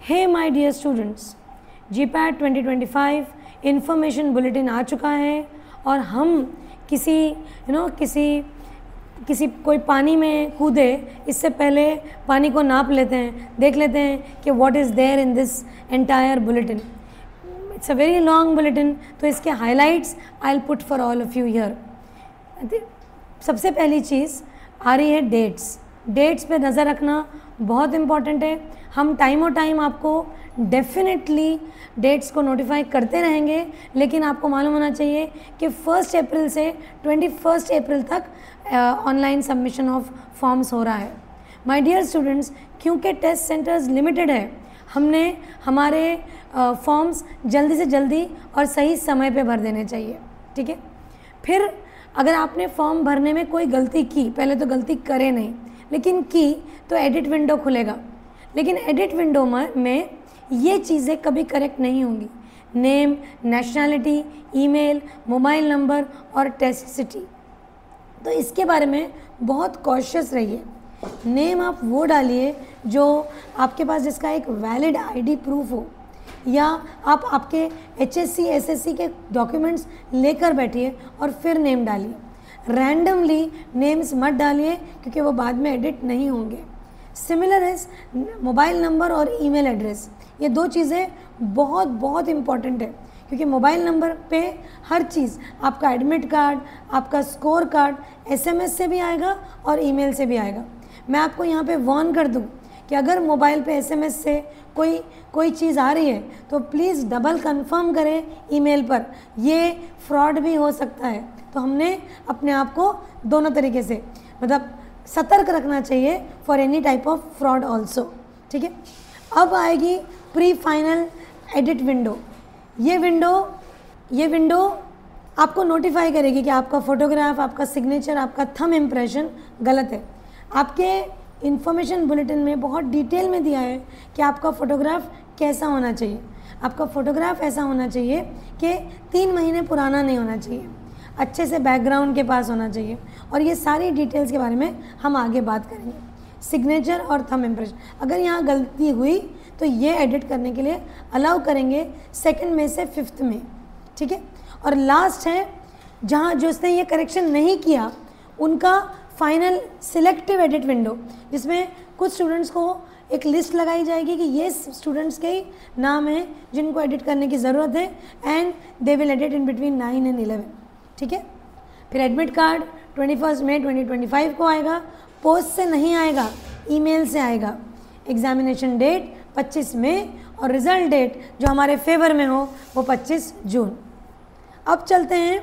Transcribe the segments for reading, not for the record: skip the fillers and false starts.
Hey my dear students, GPAT 2025 information bulletin आ चुका है और हम किसी कोई पानी में कूदे इससे पहले पानी को नाप लेते हैं, देख लेते हैं कि what is there in this entire bulletin. It's a very long bulletin, तो इसके highlights I will put for all of you here. सबसे पहली चीज़ आ रही है डेट्स. डेट्स पे नज़र रखना बहुत इम्पॉर्टेंट है. हम टाइम और टाइम आपको डेफिनेटली डेट्स को नोटिफाई करते रहेंगे, लेकिन आपको मालूम होना चाहिए कि 1 अप्रैल से 21 अप्रैल तक ऑनलाइन सबमिशन ऑफ फॉर्म्स हो रहा है. माय डियर स्टूडेंट्स, क्योंकि टेस्ट सेंटर्स लिमिटेड है, हमने हमारे फॉर्म्स जल्दी से जल्दी और सही समय पे भर देने चाहिए. ठीक है. फिर अगर आपने फॉर्म भरने में कोई गलती की, पहले तो गलती करे नहीं, लेकिन की, तो एडिट विंडो खुलेगा. लेकिन एडिट विंडो में ये चीज़ें कभी करेक्ट नहीं होंगी. Name, nationality, email, mobile number और टेस्ट सिटी, तो इसके बारे में बहुत कॉशियस रहिए. नेम आप वो डालिए जो आपके पास जिसका एक वैलिड आईडी प्रूफ हो, या आप आपके HSC SSC के डॉक्यूमेंट्स लेकर बैठिए और फिर नेम डालिए. रैंडमली नेम्स मत डालिए क्योंकि वो बाद में एडिट नहीं होंगे. सिमिलर है मोबाइल नंबर और ईमेल एड्रेस. ये 2 चीज़ें बहुत बहुत इम्पॉर्टेंट है, क्योंकि मोबाइल नंबर पे हर चीज़, आपका एडमिट कार्ड, आपका स्कोर कार्ड SMS से भी आएगा और ईमेल से भी आएगा. मैं आपको यहाँ पे वार्न कर दूँ कि अगर मोबाइल पे SMS से कोई चीज़ आ रही है तो प्लीज़ डबल कंफर्म करें ईमेल पर. ये फ्रॉड भी हो सकता है, तो हमने अपने आप को दोनों तरीके से मतलब सतर्क रखना चाहिए for any type of fraud also. ठीक है. अब आएगी प्री फाइनल एडिट विंडो. ये विंडो आपको नोटिफाई करेगी कि आपका फ़ोटोग्राफ, आपका सिग्नेचर, आपका थंब इम्प्रेशन गलत है. आपके इन्फॉर्मेशन बुलेटिन में बहुत डिटेल में दिया है कि आपका फ़ोटोग्राफ कैसा होना चाहिए. आपका फ़ोटोग्राफ ऐसा होना चाहिए कि 3 महीने पुराना नहीं होना चाहिए, अच्छे से बैकग्राउंड के पास होना चाहिए, और ये सारी डिटेल्स के बारे में हम आगे बात करेंगे. सिग्नेचर और थंब इम्प्रेशन, अगर यहाँ गलती हुई तो ये एडिट करने के लिए अलाउ करेंगे 2 मई से 5 मई. ठीक है. और लास्ट है जहाँ जिसने ये करेक्शन नहीं किया उनका फाइनल सिलेक्टिव एडिट विंडो, जिसमें कुछ स्टूडेंट्स को एक लिस्ट लगाई जाएगी कि ये स्टूडेंट्स के ही नाम हैं जिनको एडिट करने की ज़रूरत है, and they will edit in between 9 and 11. ठीक है. फिर एडमिट कार्ड 21 मई 2025 को आएगा. पोस्ट से नहीं आएगा, ईमेल से आएगा. एग्जामिनेशन डेट 25 मई और रिज़ल्ट डेट जो हमारे फेवर में हो वो 25 जून. अब चलते हैं,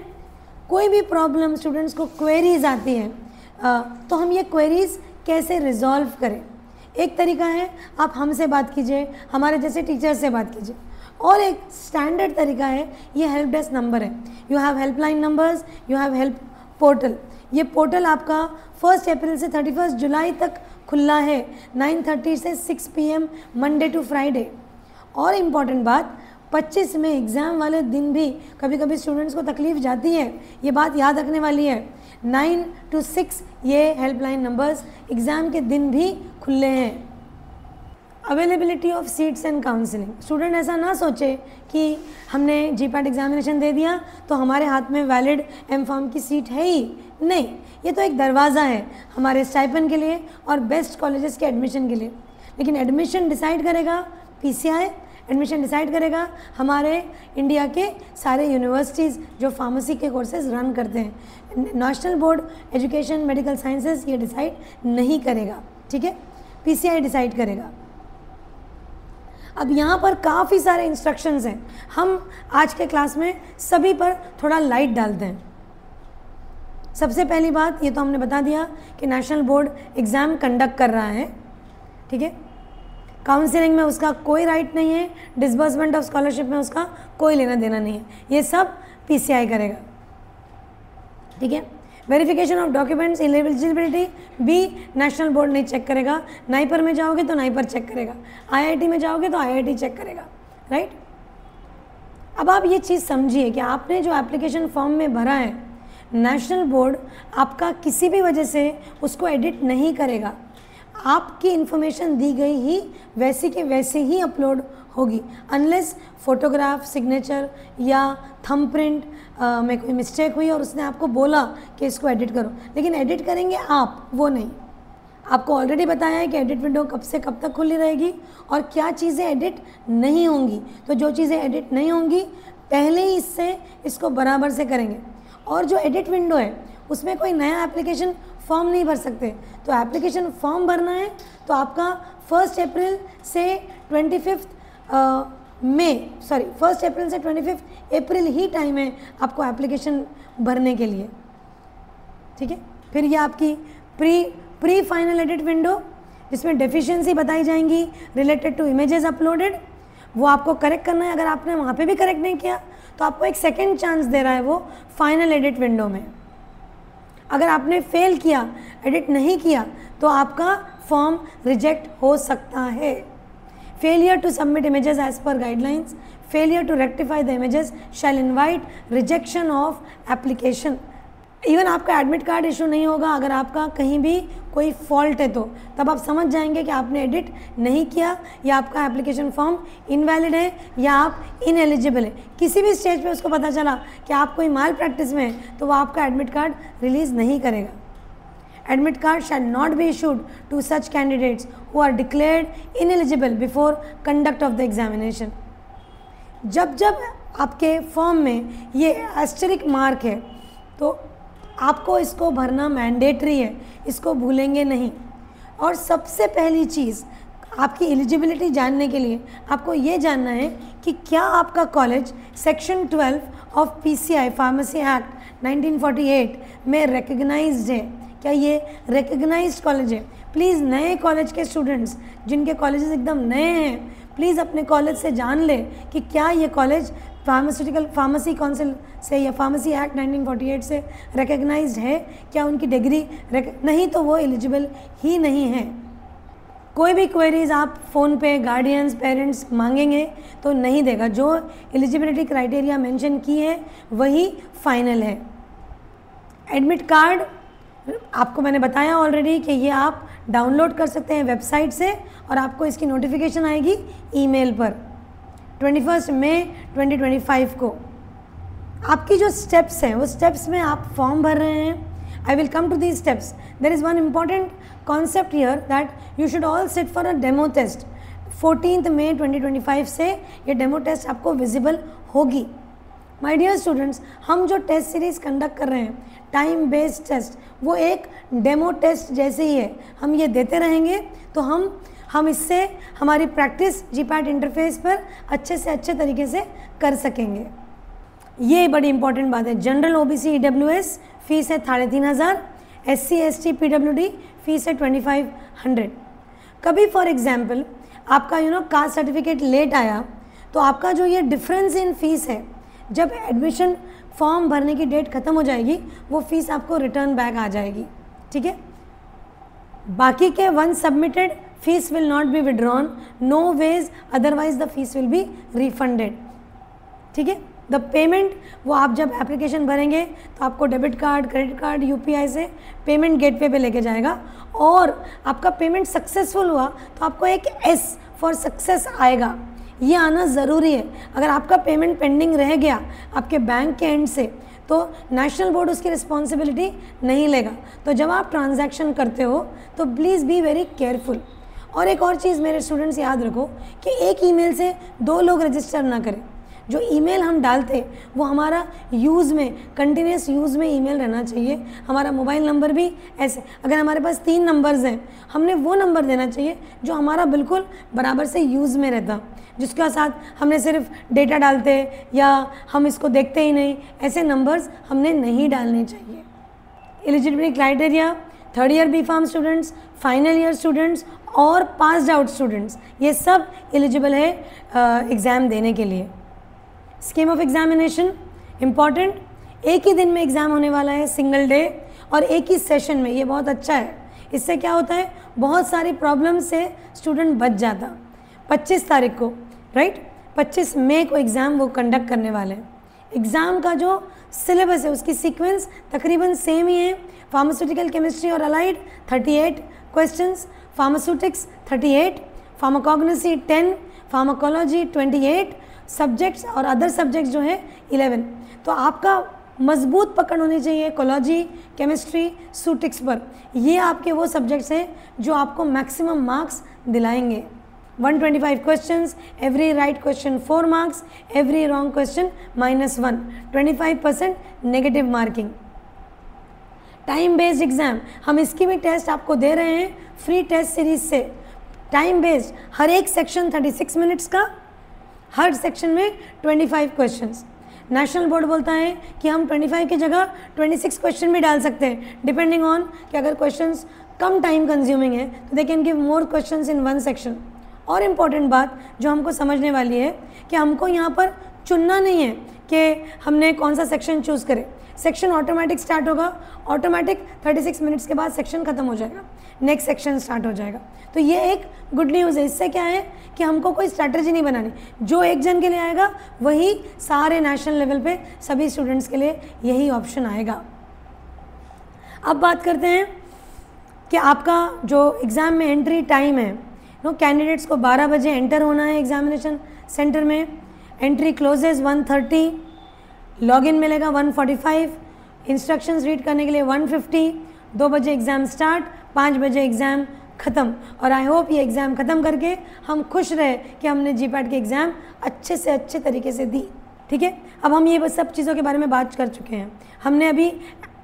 कोई भी प्रॉब्लम स्टूडेंट्स को क्वेरीज आती है तो हम ये क्वेरीज कैसे रिजॉल्व करें. एक तरीका है आप हमसे बात कीजिए, हमारे जैसे टीचर से बात कीजिए, और एक स्टैंडर्ड तरीका है ये हेल्प डेस्क नंबर है. You have helpline numbers, you have help portal. ये पोर्टल आपका 1 अप्रैल से 31 जुलाई तक खुला है, 9:30 से 6 PM मंडे टू फ्राइडे. और इम्पॉर्टेंट बात, 25 में एग्ज़ाम वाले दिन भी कभी कभी स्टूडेंट्स को तकलीफ़ जाती है, ये बात याद रखने वाली है. 9 to 6 ये हेल्पलाइन नंबर्स एग्ज़ाम के दिन भी खुले हैं. Availability of seats and counselling. Student ऐसा ना सोचे कि हमने जीपैट एग्जामिनेशन दे दिया तो हमारे हाथ में वैलिड M.Pharm की सीट है ही नहीं. ये तो एक दरवाज़ा है हमारे स्टाइपेंड के लिए और बेस्ट कॉलेजेस के एडमिशन के लिए, लेकिन एडमिशन डिसाइड करेगा PCI. एडमिशन डिसाइड करेगा हमारे इंडिया के सारे यूनिवर्सिटीज़ जो फार्मेसी के कोर्सेज रन करते हैं. National board education medical sciences ये डिसाइड नहीं करेगा. ठीक है. PCI डिसाइड करेगा. अब यहाँ पर काफ़ी सारे इंस्ट्रक्शंस हैं, हम आज के क्लास में सभी पर थोड़ा लाइट डालते हैं. सबसे पहली बात, ये तो हमने बता दिया कि नेशनल बोर्ड एग्ज़ाम कंडक्ट कर रहा है. ठीक है. काउंसलिंग में उसका कोई राइट नहीं है, डिसबर्समेंट ऑफ स्कॉलरशिप में उसका कोई लेना देना नहीं है, ये सब PCI करेगा. ठीक है. वेरिफिकेशन ऑफ डॉक्यूमेंट्स, एलिजिबिलिटी भी नेशनल बोर्ड नहीं चेक करेगा. नाइपर में जाओगे तो नाइपर चेक करेगा, IIT में जाओगे तो IIT चेक करेगा. राइट. अब आप ये चीज़ समझिए कि आपने जो एप्लीकेशन फॉर्म में भरा है, नेशनल बोर्ड आपका किसी भी वजह से उसको एडिट नहीं करेगा. आपकी इन्फॉर्मेशन दी गई ही वैसी के वैसे ही अपलोड होगी, अनलेस फोटोग्राफ, सिग्नेचर या थंबप्रिंट में कोई मिस्टेक हुई और उसने आपको बोला कि इसको एडिट करो, लेकिन एडिट करेंगे आप, वो नहीं। आपको ऑलरेडी बताया है कि एडिट विंडो कब से कब तक खुली रहेगी और क्या चीज़ें एडिट नहीं होंगी। तो जो चीज़ें एडिट नहीं होंगी पहले ही इसको बराबर से करेंगे। और जो एडिट विंडो है उसमें कोई नया एप्लीकेशन फॉर्म नहीं भर सकते। तो एप्लीकेशन फॉर्म भरना है तो आपका 1 अप्रैल से 25 अप्रैल ही टाइम है आपको एप्लीकेशन भरने के लिए, ठीक है। फिर ये आपकी प्री फाइनल एडिट विंडो, जिसमें डेफिशिएंसी बताई जाएंगी रिलेटेड टू इमेजेस अपलोडेड, वो आपको करेक्ट करना है। अगर आपने वहाँ पे भी करेक्ट नहीं किया तो आपको एक सेकेंड चांस दे रहा है वो फाइनल एडिट विंडो में। अगर आपने फेल किया, एडिट नहीं किया, तो आपका फॉर्म रिजेक्ट हो सकता है। Failure to submit images as per guidelines, failure to rectify the images shall invite rejection of application. Even आपका एडमिट कार्ड इशू नहीं होगा अगर आपका कहीं भी कोई फॉल्ट है, तो तब आप समझ जाएंगे कि आपने एडिट नहीं किया या आपका एप्लीकेशन फॉर्म इनवैलिड है या आप इनएलिजिबल है। किसी भी स्टेज पे उसको पता चला कि आप कोई माल प्रैक्टिस में है तो वो आपका एडमिट कार्ड रिलीज़ नहीं करेगा। Admit card shall not be issued to such candidates who are declared ineligible before conduct of the examination. जब आपके फॉर्म में ये एस्टेरिक मार्क है तो आपको इसको भरना मैंडेटरी है, इसको भूलेंगे नहीं। और सबसे पहली चीज़ आपकी एलिजिबिलिटी जानने के लिए आपको ये जानना है कि क्या आपका college section 12 of PCI pharmacy act 1948 में रिकग्नाइज्ड है। क्या ये रिकग्नाइज्ड कॉलेज है? प्लीज़ नए कॉलेज के स्टूडेंट्स जिनके कॉलेजेस एकदम नए हैं, प्लीज़ अपने कॉलेज से जान ले कि क्या ये कॉलेज फार्मेसी काउंसिल से या फार्मेसी एक्ट 1948 से रिकग्नाइज्ड है। क्या उनकी डिग्री नहीं तो वो एलिजिबल ही नहीं है। कोई भी क्वेरीज आप फ़ोन पे गार्डियंस, पेरेंट्स मांगेंगे तो नहीं देगा। जो एलिजिबिलिटी क्राइटेरिया मेंशन की है वही फाइनल है। एडमिट कार्ड आपको मैंने बताया ऑलरेडी कि ये आप डाउनलोड कर सकते हैं वेबसाइट से और आपको इसकी नोटिफिकेशन आएगी ईमेल पर 21 मई 2025 को। आपकी जो स्टेप्स हैं वो स्टेप्स में आप फॉर्म भर रहे हैं। I will come to these steps. There is one important concept here that you should all sit for a demo test. 14 मई 2025 से ये डेमो टेस्ट आपको विजिबल होगी। माय डियर स्टूडेंट्स, हम जो टेस्ट सीरीज़ कंडक्ट कर रहे हैं टाइम बेस्ड टेस्ट, वो एक डेमो टेस्ट जैसे ही है। हम ये देते रहेंगे तो हम इससे हमारी प्रैक्टिस GPAT इंटरफेस पर अच्छे से अच्छे तरीके से कर सकेंगे। ये बड़ी इंपॉर्टेंट बात है। जनरल OBC EWS फीस है 3500, SC ST PWD फीस है 2500। कभी फॉर एग्जांपल आपका कास्ट सर्टिफिकेट लेट आया तो आपका जो ये डिफरेंस इन फीस है, जब एडमिशन फॉर्म भरने की डेट ख़त्म हो जाएगी वो फीस आपको रिटर्न बैक आ जाएगी, ठीक है। बाकी के one submitted fees will not be withdrawn, no ways otherwise the fees will be refunded, ठीक है। द पेमेंट वो आप जब एप्लीकेशन भरेंगे तो आपको debit card, credit card, UPI से पेमेंट गेटवे पे लेके जाएगा और आपका पेमेंट सक्सेसफुल हुआ तो आपको एक S फॉर सक्सेस आएगा। ये आना ज़रूरी है। अगर आपका पेमेंट पेंडिंग रह गया आपके बैंक के एंड से तो नेशनल बोर्ड उसकी रिस्पॉन्सिबिलिटी नहीं लेगा। तो जब आप ट्रांजैक्शन करते हो तो प्लीज़ बी वेरी केयरफुल। और एक और चीज़ मेरे स्टूडेंट्स याद रखो कि एक ईमेल से 2 लोग रजिस्टर ना करें। जो ईमेल हम डालते वो हमारा यूज़ में, कंटिन्यूस यूज़ में ईमेल रहना चाहिए। हमारा मोबाइल नंबर भी ऐसे, अगर हमारे पास 3 नंबर्स हैं, हमने वो नंबर देना चाहिए जो हमारा बिल्कुल बराबर से यूज़ में रहता, जिसके साथ हमने सिर्फ डेटा डालते या हम इसको देखते ही नहीं, ऐसे नंबर्स हमने नहीं डालने चाहिए। Eligibility criteria 3rd year B.Pharm students, final year students और पास्ड आउट स्टूडेंट्स, ये सब एलिजिबल है एग्ज़ाम देने के लिए। स्कीम ऑफ एग्जामिनेशन इम्पॉर्टेंट, एक ही दिन में एग्ज़ाम होने वाला है, सिंगल डे और एक ही सेशन में। ये बहुत अच्छा है। इससे क्या होता है, बहुत सारी प्रॉब्लम से स्टूडेंट बच जाता। 25 तारीख को, राइट, 25 मई को एग्ज़ाम वो कंडक्ट करने वाले हैं। एग्ज़ाम का जो सिलेबस है उसकी सीक्वेंस तकरीबन सेम ही है। फार्मास्यूटिकल केमिस्ट्री और allied 38 questions, pharmaceutics 38, pharmacognosy 10, pharmacology 28, subjects और अदर सब्जेक्ट्स जो है 11। तो आपका मजबूत पकड़ होनी चाहिए कोलॉजी, केमिस्ट्री, सूटिक्स पर। ये आपके वो सब्जेक्ट्स हैं जो आपको मैक्सिमम मार्क्स दिलाएंगे। 125 questions, every right question 4 marks, every wrong question -1, 25% negative marking. Time based exam, हम इसकी भी टेस्ट आपको दे रहे हैं फ्री टेस्ट सीरीज से। टाइम बेस्ड, हर एक सेक्शन 36 मिनट्स का, हर सेक्शन में 25 क्वेश्चंस। नेशनल बोर्ड बोलता है कि हम 25 की जगह 26 क्वेश्चन भी डाल सकते हैं, डिपेंडिंग ऑन कि अगर क्वेश्चंस कम टाइम कंज्यूमिंग है तो they can give more questions in one section. और इम्पॉर्टेंट बात जो हमको समझने वाली है कि हमको यहाँ पर चुनना नहीं है कि हमने कौन सा सेक्शन चूज़ करें। सेक्शन ऑटोमेटिक स्टार्ट होगा, ऑटोमेटिक 36 मिनट्स के बाद सेक्शन खत्म हो जाएगा, नेक्स्ट सेक्शन स्टार्ट हो जाएगा। तो ये एक गुड न्यूज़ है। इससे क्या है कि हमको कोई स्ट्रैटेजी नहीं बनानी, जो एक जन के लिए आएगा वही सारे नेशनल लेवल पे सभी स्टूडेंट्स के लिए यही ऑप्शन आएगा। अब बात करते हैं कि आपका जो एग्ज़ाम में एंट्री टाइम है, कैंडिडेट्स को 12 बजे एंटर होना है एग्जामिनेशन सेंटर में। एंट्री क्लोजेज 1:30, लॉगिन मिलेगा 1:45, इंस्ट्रक्शंस रीड करने के लिए 1:50, 2 बजे एग्ज़ाम स्टार्ट, 5 बजे एग्ज़ाम ख़त्म। और आई होप ये एग्ज़ाम ख़त्म करके हम खुश रहे कि हमने GPAT के एग्ज़ाम अच्छे से अच्छे तरीके से दी। ठीक है, अब हम ये सब चीज़ों के बारे में बात कर चुके हैं। हमने अभी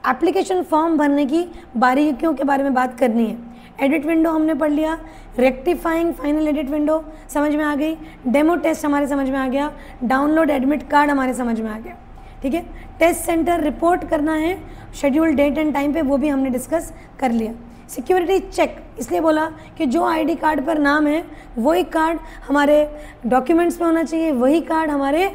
एप्लीकेशन फॉर्म भरने की बारीकियों के बारे में बात करनी है। एडिट विंडो हमने पढ़ लिया, रेक्टिफाइंग फाइनल एडिट विंडो समझ में आ गई, डेमो टेस्ट हमारे समझ में आ गया, डाउनलोड एडमिट कार्ड हमारे समझ में आ गया। ठीक है, टेस्ट सेंटर रिपोर्ट करना है शेड्यूल डेट एंड टाइम पे, वो भी हमने डिस्कस कर लिया। सिक्योरिटी चेक इसलिए बोला कि जो आईडी कार्ड पर नाम है वही कार्ड हमारे डॉक्यूमेंट्स पे होना चाहिए, वही कार्ड हमारे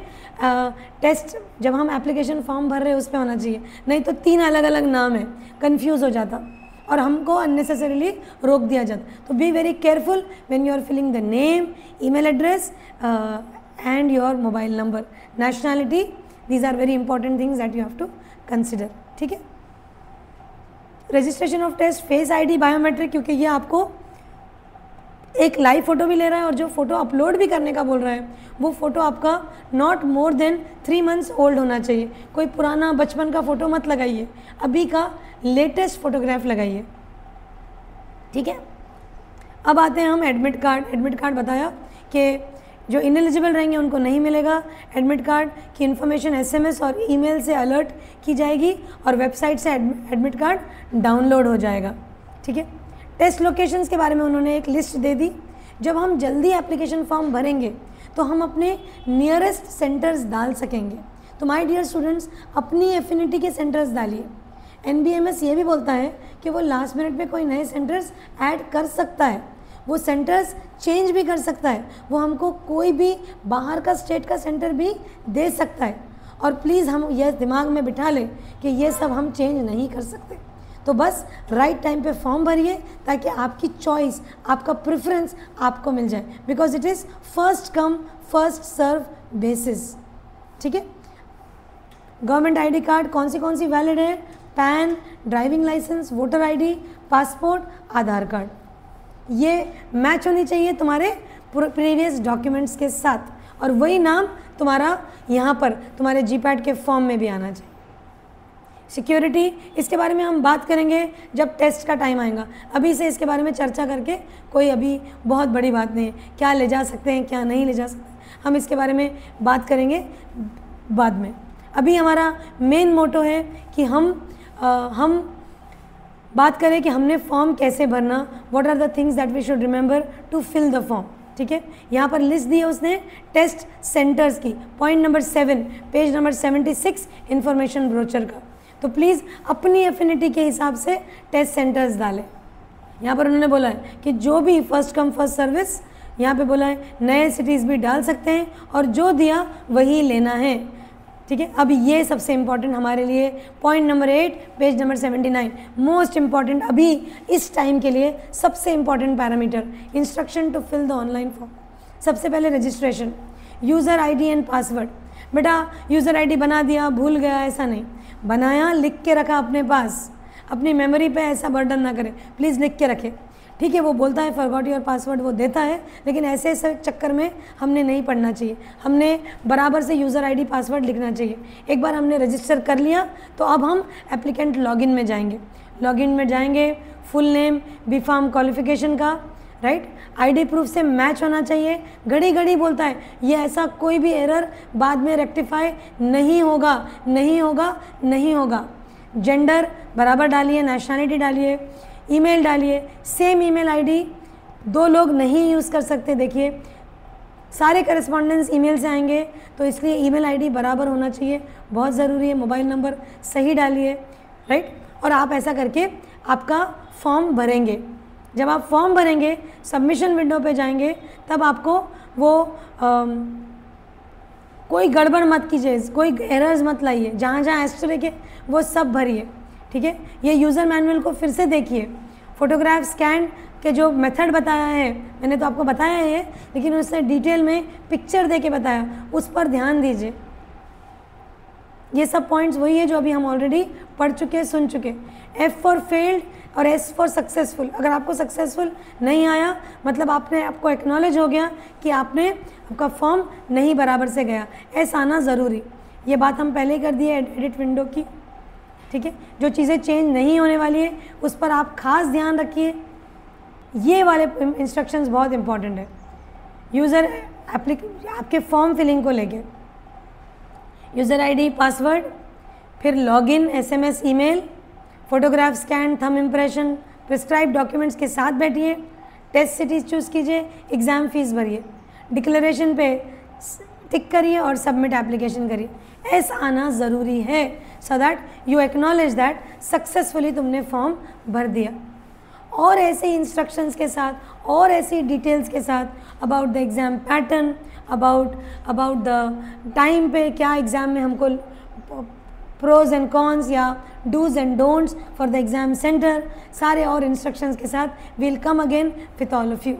टेस्ट जब हम एप्लीकेशन फॉर्म भर रहे हैं उस पर होना चाहिए, नहीं तो 3 अलग अलग नाम है, कंफ्यूज हो जाता और हमको अननेसेसरीली रोक दिया जाता। तो be very careful when you are filling the name, email address and your mobile number, nationality, these are very important things that you have to consider. ठीक है, registration of test, face ID, biometric, क्योंकि ये आपको एक live photo भी ले रहा है और जो फ़ोटो अपलोड भी करने का बोल रहा है वो फ़ोटो आपका not more than 3 months old होना चाहिए। कोई पुराना बचपन का फ़ोटो मत लगाइए, अभी का लेटेस्ट फ़ोटोग्राफ लगाइए। ठीक है, अब आते हैं हम एडमिट कार्ड। एडमिट कार्ड बताया कि जो इनएलिजिबल रहेंगे उनको नहीं मिलेगा। एडमिट कार्ड की इन्फॉर्मेशन SMS और ईमेल से अलर्ट की जाएगी और वेबसाइट से एडमिट कार्ड डाउनलोड हो जाएगा। ठीक है, टेस्ट लोकेशंस के बारे में उन्होंने एक लिस्ट दे दी। जब हम जल्दी एप्लीकेशन फॉर्म भरेंगे तो हम अपने नियरेस्ट सेंटर्स डाल सकेंगे। तो माय डियर स्टूडेंट्स, अपनी एफिनिटी के सेंटर्स डालिए। NBMS ये भी बोलता है कि वो लास्ट मिनट में कोई नए सेंटर्स ऐड कर सकता है, वो सेंटर्स चेंज भी कर सकता है, वो हमको कोई भी बाहर का स्टेट का सेंटर भी दे सकता है। और प्लीज़ हम यह दिमाग में बिठा लें कि ये सब हम चेंज नहीं कर सकते। तो बस राइट टाइम पे फॉर्म भरिए ताकि आपकी चॉइस, आपका प्रेफरेंस आपको मिल जाए, because it is first come first serve basis. ठीक है, गवर्नमेंट आईडी कार्ड कौन सी वैलिड है? PAN, driving licence, voter ID, passport, Aadhaar card, ये मैच होनी चाहिए तुम्हारे प्रीवियस डॉक्यूमेंट्स के साथ और वही नाम तुम्हारा यहाँ पर तुम्हारे GPAT के फॉर्म में भी आना चाहिए। सिक्योरिटी, इसके बारे में हम बात करेंगे जब टेस्ट का टाइम आएगा। अभी से इसके बारे में चर्चा करके कोई अभी बहुत बड़ी बात नहीं है, क्या ले जा सकते हैं क्या नहीं ले जा सकते, हम इसके बारे में बात करेंगे बाद में। अभी हमारा मेन मोटो है कि हम बात करें कि हमने फॉर्म कैसे भरना, what are the things that we should remember to fill the form. ठीक है, यहाँ पर लिस्ट दी है उसने टेस्ट सेंटर्स की, point number 7, page number 76 information brochure का। तो प्लीज़ अपनी एफिनिटी के हिसाब से टेस्ट सेंटर्स डालें। यहाँ पर उन्होंने बोला है कि जो भी फर्स्ट कम फर्स्ट सर्विस, यहाँ पे बोला है नए सिटीज़ भी डाल सकते हैं और जो दिया वही लेना है। ठीक है, अब ये सबसे इम्पॉर्टेंट हमारे लिए point number 8, page number 79, most important अभी इस टाइम के लिए सबसे important parameter, instruction to fill the online form. सबसे पहले registration, user ID and password. बेटा यूज़र ID बना दिया भूल गया, ऐसा नहीं, बनाया लिख के रखा अपने पास, अपनी मेमोरी पे ऐसा बर्डन ना करें, प्लीज़ लिख के रखें। ठीक है, वो बोलता है फॉरगॉट योर पासवर्ड, वो देता है, लेकिन ऐसे ऐसे चक्कर में हमने नहीं पढ़ना चाहिए। हमने बराबर से यूज़र आईडी पासवर्ड लिखना चाहिए। एक बार हमने रजिस्टर कर लिया तो अब हम एप्लीकेंट लॉगिन में जाएंगे। लॉगिन में जाएंगे, full name, B pharm qualification का, राइट, आईडी प्रूफ से मैच होना चाहिए। घड़ी घड़ी बोलता है, ये ऐसा कोई भी एरर बाद में रेक्टिफाई नहीं होगा, नहीं होगा, नहीं होगा। जेंडर बराबर डालिए, नेशनैलिटी डालिए, ईमेल डालिए, सेम ईमेल आईडी 2 लोग नहीं यूज़ कर सकते। देखिए सारे करस्पॉन्डेंस ईमेल से आएंगे, तो इसलिए ईमेल आईडी बराबर होना चाहिए, बहुत ज़रूरी है। मोबाइल नंबर सही डालिए, राइट। और आप ऐसा करके आपका फॉर्म भरेंगे। जब आप फॉर्म भरेंगे, सबमिशन विंडो पे जाएंगे, तब आपको वो कोई गड़बड़ मत कीजिए, कोई एरर्स मत लाइए, जहाँ जहाँ एस्टेरिक है वो सब भरिए, ठीक है। ये यूज़र मैनुअल को फिर से देखिए, फोटोग्राफ स्कैन के जो मेथड बताया है, मैंने तो आपको बताया है, लेकिन उसने डिटेल में पिक्चर दे के बताया, उस पर ध्यान दीजिए। ये सब पॉइंट्स वही है जो अभी हम ऑलरेडी पढ़ चुके, सुन चुके। F फॉर फेल्ड और S फॉर सक्सेसफुल। अगर आपको सक्सेसफुल नहीं आया, मतलब आपको एक्नॉलेज हो गया कि आपका फॉर्म नहीं बराबर से गया। S आना ज़रूरी, ये बात हम पहले ही कर दिए एडिट विंडो की, ठीक है। जो चीज़ें चेंज नहीं होने वाली है उस पर आप खास ध्यान रखिए। ये वाले इंस्ट्रक्शंस बहुत इंपॉर्टेंट है यूज़र आपके फॉर्म फिलिंग को लेके। यूज़र आईडी, पासवर्ड, फिर login, SMS, email, photograph scan, thumb impression, prescribe documents के साथ बैठिए, टेस्ट सिटीज़ चूज़ कीजिए, एग्ज़ाम फीस भरिए, डिक्लेरेशन पे टिक करिए और सबमिट एप्लीकेशन करिए। S आना ज़रूरी है, so that you acknowledge that successfully तुमने फॉर्म भर दिया। और ऐसे इंस्ट्रक्शंस के साथ और ऐसी डिटेल्स के साथ about the exam pattern, about the time पे क्या एग्ज़ाम में हमको प्रोज एंड कॉन्स या do's and don'ts for the exam centre, सारे और इंस्ट्रक्शंस के साथ will come again with all of you.